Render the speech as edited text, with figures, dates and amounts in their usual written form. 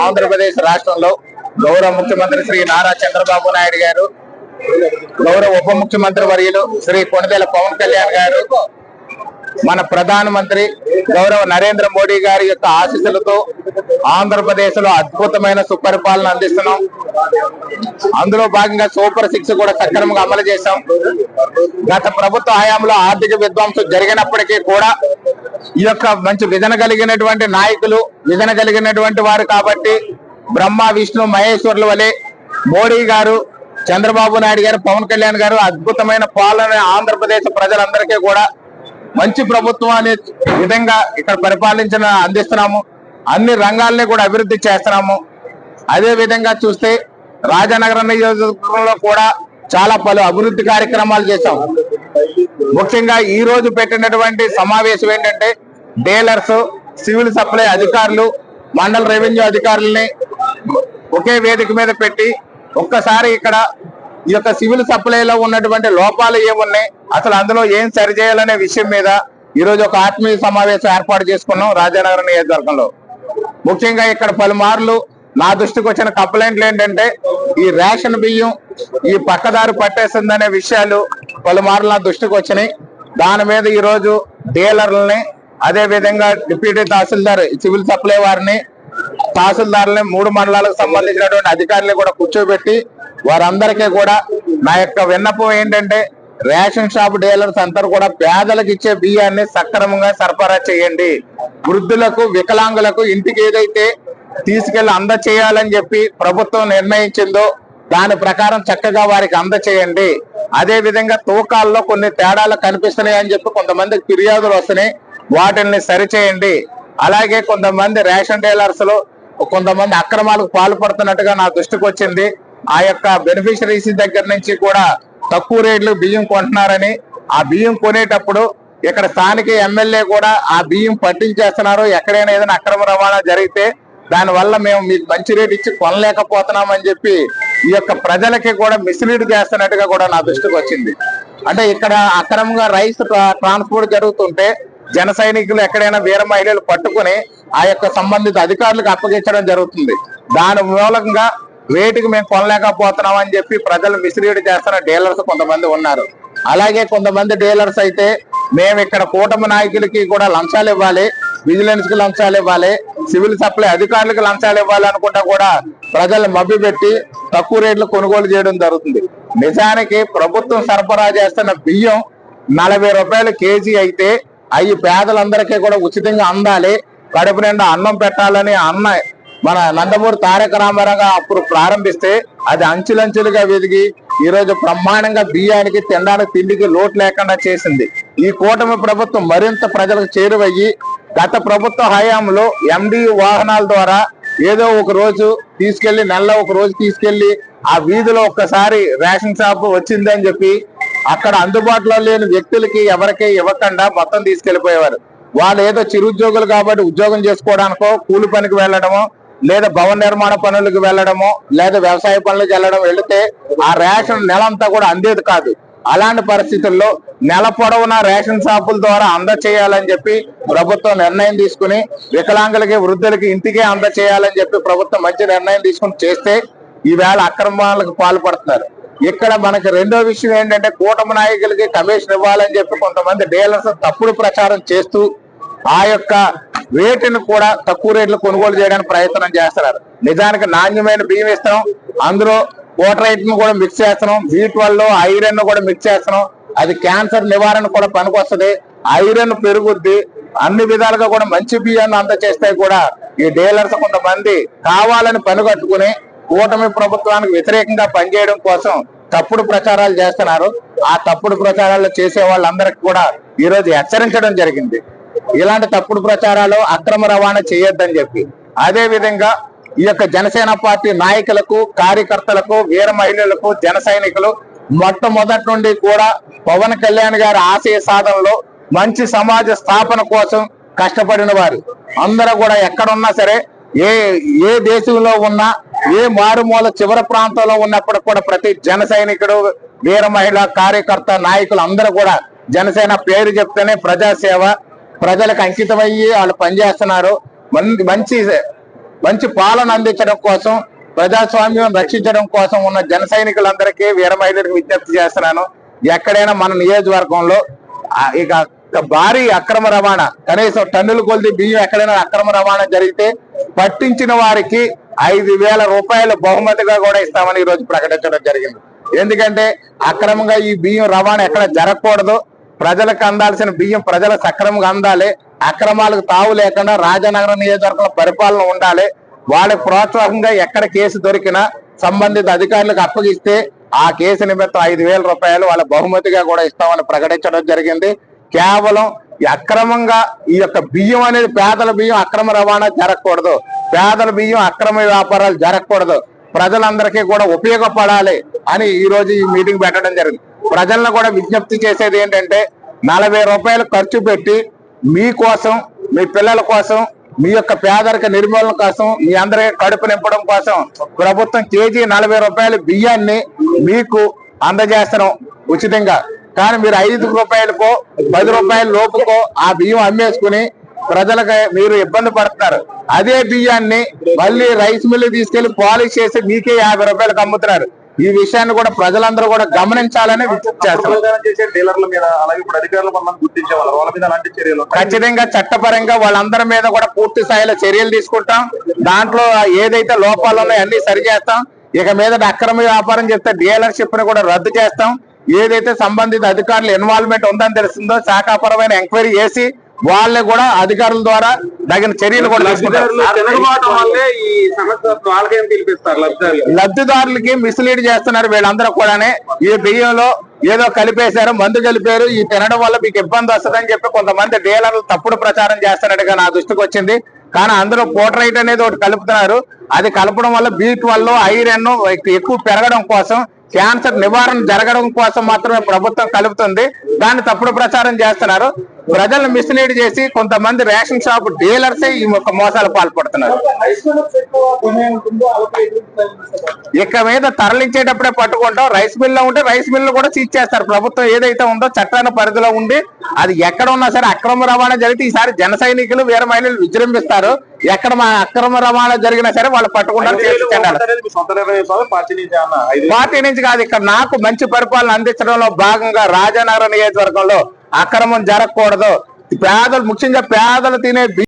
ఆంధ్రప్రదేశ్ రాష్ట్రంలో గౌరవ ముఖ్యమంత్రి శ్రీ నారా చంద్రబాబు నాయుడు గారు, గౌరవ ఉప ముఖ్యమంత్రి వర్యులు శ్రీ కొణిదెల పవన్ కళ్యాణ్ గారు, మన ప్రధానమంత్రి గౌరవ నరేంద్ర మోడీ గారి యొక్క ఆశీస్సులతో ఆంధ్రప్రదేశ్ లో అద్భుతమైన సుపరిపాలన అందిస్తున్నాం. అందులో భాగంగా సూపర్ 6 కూడా సక్రమంగా అమలు చేశాం. గత ప్రభుత్వ హయాంలో ఆర్థిక విధ్వంసం జరిగినప్పటికీ కూడా ఈ యొక్క మంచి విజన కలిగినటువంటి నాయకులు, విజన కలిగినటువంటి వారు కాబట్టి బ్రహ్మ విష్ణు మహేశ్వరుల వలె మోడీ గారు, చంద్రబాబు నాయుడు గారు, పవన్ కళ్యాణ్ గారు అద్భుతమైన పాలన ఆంధ్రప్రదేశ్ ప్రజలందరికీ కూడా మంచి ప్రభుత్వం అనే విధంగా ఇక్కడ అందిస్తున్నాము. అన్ని రంగాల్ని కూడా అభివృద్ధి చేస్తున్నాము. అదే విధంగా చూస్తే రాజనగరం నియోజకవర్గంలో కూడా చాలా పలు అభివృద్ధి కార్యక్రమాలు చేశాం. ముఖ్యంగా ఈ రోజు పెట్టినటువంటి సమావేశం ఏంటంటే డీలర్స్, సివిల్ సప్లై అధికారులు, మండల రెవెన్యూ అధికారులని ఒకే వేదిక మీద పెట్టి ఒక్కసారి ఇక్కడ ఈ యొక్క సివిల్ సప్లైలో ఉన్నటువంటి లోపాలు ఏమున్నాయి, అసలు అందులో ఏం సరిచేయాలనే విషయం మీద ఈ రోజు ఒక ఆత్మీయ సమావేశం ఏర్పాటు చేసుకున్నాం రాజానగరం నియోజకవర్గంలో. ముఖ్యంగా ఇక్కడ పలుమార్లు నా దృష్టికి వచ్చిన కంప్లైంట్లు ఏంటంటే ఈ రేషన్ బియ్యం ఈ పక్కదారి పట్టేస్తుందనే విషయాలు పలుమార్లు నా దృష్టికి వచ్చినాయి. దాని మీద ఈ రోజు డీలర్లని, అదే విధంగా డిప్యూటీ తహసీల్దార్ సివిల్ సప్లై వారిని, తహసీల్దార్లని, 3 మండలాలకు సంబంధించినటువంటి అధికారులు కూడా కూర్చోబెట్టి వారందరికీ కూడా నా యొక్క విన్నపం ఏంటంటే రేషన్ షాప్ డీలర్స్ అందరూ కూడా పేదలకు ఇచ్చే బియ్యాన్ని సక్రమంగా సరఫరా చేయండి. వృద్ధులకు, వికలాంగులకు ఇంటికి ఏదైతే తీసుకెళ్లి అందచేయాలని చెప్పి ప్రభుత్వం నిర్ణయించిందో దాని ప్రకారం చక్కగా వారికి అందచేయండి. అదే విధంగా తూకాల్లో కొన్ని తేడాలు కనిపిస్తున్నాయి అని చెప్పి కొంతమందికి ఫిర్యాదులు వస్తున్నాయి, వాటిని సరిచేయండి. అలాగే కొంతమంది రేషన్ డీలర్స్ లో కొంతమంది అక్రమాలకు పాల్పడుతున్నట్టుగా నా దృష్టికి వచ్చింది. ఆ యొక్క బెనిఫిషరీస్ దగ్గర నుంచి కూడా తక్కువ రేట్లు బియ్యం కొంటున్నారని, ఆ బియ్యం కొనేటప్పుడు ఇక్కడ స్థానిక ఎమ్మెల్యే కూడా ఆ బియ్యం పట్టించేస్తున్నారు. ఎక్కడైనా ఏదైనా అక్రమ రవాణా జరిగితే దానివల్ల మేము మీకు మంచి రేటు ఇచ్చి కొనలేకపోతున్నామని చెప్పి ఈ యొక్క ప్రజలకి కూడా మిస్లీడ్ చేస్తున్నట్టుగా కూడా నా దృష్టికి వచ్చింది. అంటే ఇక్కడ అక్రమంగా రైస్ ట్రాన్స్పోర్ట్ జరుగుతుంటే జన సైనికులు ఎక్కడైనా వీర మహిళలు పట్టుకుని ఆ యొక్క సంబంధిత అధికారులకు అప్పగించడం జరుగుతుంది. దాని మూలంగా రేటుకి మేము కొనలేకపోతున్నాం అని చెప్పి ప్రజలు మిస్లీడ్ చేస్తున్న డీలర్స్ కొంతమంది ఉన్నారు. అలాగే కొంతమంది డీలర్స్ అయితే మేము ఇక్కడ కూటమి నాయకులకి కూడా లంచాలు ఇవ్వాలి, విజిలెన్స్ కి లంచాలు ఇవ్వాలి, సివిల్ సప్లై అధికారులకు లంచాలు ఇవ్వాలి అనుకుంటా కూడా ప్రజలు మభ్యపెట్టి తక్కువ రేట్లు కొనుగోలు చేయడం జరుగుతుంది. నిజానికి ప్రభుత్వం సరఫరా చేస్తున్న బియ్యం 40 రూపాయలు కేజీ అయితే అవి పేదలందరికీ కూడా ఉచితంగా అందాలి, కడుపు నిండా అన్నం పెట్టాలని మన నందమూరి తారక రామారావు అప్పుడు ప్రారంభిస్తే అది అంచులంచులుగా వెదిగి ఈ రోజు బ్రహ్మాండంగా బియ్యానికి, తినడానికి, తిండికి లోటు లేకుండా చేసింది. ఈ కూటమి ప్రభుత్వం మరింత ప్రజలకు చేరువయ్యి గత ప్రభుత్వ హయాంలో MDU వాహనాల ద్వారా ఏదో ఒక రోజు తీసుకెళ్లి, నెలలో ఒక రోజు తీసుకెళ్లి ఆ వీధిలో ఒక్కసారి రేషన్ షాప్ వచ్చింది అని చెప్పి అక్కడ అందుబాటులో లేని వ్యక్తులకి ఎవరికీ ఇవ్వకుండా మొత్తం తీసుకెళ్లిపోయేవారు. వాళ్ళు ఏదో చిరుద్యోగులు కాబట్టి ఉద్యోగం చేసుకోవడానికో, కూలి పనికి వెళ్ళడమో, లేదా భవన నిర్మాణ పనులకు వెళ్ళడమో, లేదా వ్యవసాయ పనులకు వెళ్ళడం వెళితే ఆ రేషన్ నెలంతా కూడా అందేది కాదు. అలాంటి పరిస్థితుల్లో నెల పొడవునా రేషన్ షాపుల ద్వారా అందచేయాలని చెప్పి ప్రభుత్వం నిర్ణయం తీసుకుని వికలాంగులకి, వృద్ధులకి ఇంటికే అందచేయాలని చెప్పి ప్రభుత్వం మంచి నిర్ణయం తీసుకుని చేస్తే ఈవేళ అక్రమాలకు పాల్పడుతున్నారు. ఇక్కడ మనకి రెండో విషయం ఏంటంటే కూటమి నాయకులకి కమిషన్ ఇవ్వాలని చెప్పి కొంతమంది డీలర్స్ తప్పుడు ప్రచారం చేస్తూ ఆ యొక్క రేటును కూడా తక్కువ రేట్లు కొనుగోలు చేయడానికి ప్రయత్నం చేస్తున్నారు. నిజానికి నాణ్యమైన బియ్యం ఇస్తున్నాం, అందులో ఓటరైట్ ను కూడా మిక్స్ చేస్తున్నాం, B12 ఐరన్ కూడా మిక్స్ చేస్తున్నాం. అది క్యాన్సర్ నివారణ కూడా పనికొస్తుంది, ఐరన్ పెరుగుద్ది, అన్ని విధాలుగా కూడా మంచి బియ్యాన్ని అందచేస్తే కూడా ఈ డీలర్స్ కొంతమంది కావాలని పనిగట్టుకుని కూటమి ప్రభుత్వానికి వ్యతిరేకంగా పనిచేయడం కోసం తప్పుడు ప్రచారాలు చేస్తున్నారు. ఆ తప్పుడు ప్రచారాలు చేసే వాళ్ళందరికీ కూడా ఈ రోజు హెచ్చరించడం జరిగింది. ఇలాంటి తప్పుడు ప్రచారాలు, అక్రమ రవాణా చేయొద్దని చెప్పి. అదే విధంగా ఈ యొక్క జనసేన పార్టీ నాయకులకు, కార్యకర్తలకు, వీర మహిళలకు, జన సైనికులు మొట్టమొదటి నుండి కూడా పవన్ కళ్యాణ్ గారి ఆశయ సాధనలో మంచి సమాజ స్థాపన కోసం కష్టపడిన వారు అందరూ కూడా ఎక్కడున్నా సరే, ఏ దేశంలో ఉన్నా, ఏ మారుమూల చివరి ప్రాంతంలో ఉన్నప్పుడు కూడా ప్రతి జన సైనికుడు, వీర మహిళ, కార్యకర్త, నాయకులు అందరూ కూడా జనసేన పేరు చెప్తేనే ప్రజాసేవ, ప్రజలకు అంకితమయ్యి వాళ్ళు పనిచేస్తున్నారు. మంచి మంచి పాలన అందించడం కోసం, ప్రజాస్వామ్యం రక్షించడం కోసం ఉన్న జన సైనికులందరికీ, వీర మహిళలకు విజ్ఞప్తి చేస్తున్నాను. ఎక్కడైనా మన నియోజకవర్గంలో ఇక భారీ అక్రమ రవాణా, కనీసం టన్నుల కొద్ది బియ్యం ఎక్కడైనా అక్రమ రవాణా జరిగితే పట్టించిన వారికి 5,000 రూపాయలు బహుమతిగా కూడా ఇస్తామని ఈ రోజు ప్రకటించడం జరిగింది. ఎందుకంటే అక్రమంగా ఈ బియ్యం రవాణా ఎక్కడ జరగకూడదు. ప్రజలకు అందాల్సిన బియ్యం ప్రజలకు సక్రమంగా అందాలి. అక్రమాలకు తావు లేకుండా రాజనగరం నియోజకవర్గంలో పరిపాలన ఉండాలి. వాళ్ళకి ప్రోత్సాహంగా ఎక్కడ కేసు దొరికినా సంబంధిత అధికారులకు అప్పగిస్తే ఆ కేసు నిమిత్తం 5,000 రూపాయలు వాళ్ళ బహుమతిగా కూడా ఇస్తామని ప్రకటించడం జరిగింది. కేవలం అక్రమంగా ఈ యొక్క బియ్యం అనేది, పేదల బియ్యం అక్రమ రవాణా జరగకూడదు, పేదల బియ్యం అక్రమ వ్యాపారాలు జరగకూడదు, ప్రజలందరికీ కూడా ఉపయోగపడాలి అని ఈ రోజు ఈ మీటింగ్ పెట్టడం జరిగింది. ప్రజలను కూడా విజ్ఞప్తి చేసేది ఏంటంటే 40 రూపాయలు ఖర్చు పెట్టి మీకోసం, మీ పిల్లల కోసం, మీ యొక్క పేదరిక నిర్మూలన కోసం, మీ అందరికీ కడుపు నింపడం కోసం ప్రభుత్వం కేజీ 40 రూపాయల బియ్యాన్ని మీకు అందజేస్తాం ఉచితంగా. కానీ మీరు 5 రూపాయలకో 10 రూపాయల లోపుకో ఆ బియ్యం అమ్మేసుకుని ప్రజలకు మీరు ఇబ్బంది పడుతున్నారు. అదే బియ్యాన్ని మళ్ళీ రైస్ మిల్లు తీసుకెళ్లి పాలిష్ చేసి మీకే 50 రూపాయలకు అమ్ముతున్నారు. ఈ విషయాన్ని కూడా ప్రజలందరూ కూడా గమనించాలని విజ్ఞప్తి చేస్తున్నారు. ఖచ్చితంగా చట్టపరంగా వాళ్ళందరి మీద కూడా పూర్తి స్థాయిలో చర్యలు తీసుకుంటాం. దాంట్లో ఏదైతే లోపాలు ఉన్నాయో అన్ని సరి చేస్తాం. ఇక మీద అక్రమ వ్యాపారం చేస్తే డీలర్షిప్ ని కూడా రద్దు చేస్తాం. ఏదైతే సంబంధిత అధికారులు ఇన్వాల్వ్మెంట్ ఉందని తెలుస్తుందో శాఖాపరమైన ఎంక్వైరీ చేసి వాళ్ళని కూడా అధికారుల ద్వారా తగిన చర్యలు కూడా తీసుకుంటారు. లబ్ధిదారులకి మిస్లీడ్ చేస్తున్నారు వీళ్ళందరూ కూడానే. ఈ బియ్యంలో ఏదో కలిపేశారు, మందు కలిపారు, ఈ తినడం వల్ల మీకు ఇబ్బంది వస్తుందని చెప్పి కొంతమంది డీలర్లు తప్పుడు ప్రచారం చేస్తున్నట్టుగా నా దృష్టికి వచ్చింది. కానీ అందులో పోటరైట్ అనేది ఒకటి కలుపుతున్నారు. అది కలపడం వల్ల B12 ఐరన్ ఎక్కువ పెరగడం కోసం, క్యాన్సర్ నివారణ జరగడం కోసం మాత్రమే ప్రభుత్వం కలుపుతుంది. దాన్ని తప్పుడు ప్రచారం చేస్తున్నారు. ప్రజలను మిస్లీడ్ చేసి కొంతమంది రేషన్ షాప్ డీలర్సే ఈ మోసాలు పాల్పడుతున్నారు. ఇక మీద తరలించేటప్పుడే పట్టుకుంటాం. రైస్ మిల్ లో ఉంటే రైస్ మిల్ కూడా సీజ్ చేస్తారు. ప్రభుత్వం ఏదైతే ఉందో చట్టాల పరిధిలో ఉండి అది ఎక్కడ ఉన్నా సరే అక్రమ రవాణా జరిగితే ఈసారి జన సైనికులు, వీర మహిళలు విజృంభిస్తారు. ఎక్కడ మా అక్రమ రవాణా జరిగినా సరే వాళ్ళు పట్టుకుంటారు. పార్టీ నుంచి కాదు, ఇక్కడ నాకు మంచి పరిపాలన అందించడంలో భాగంగా రాజానగరం నియోజకవర్గంలో అక్రమం జరగకూడదు. పేదలు, ముఖ్యంగా పేదలు తినే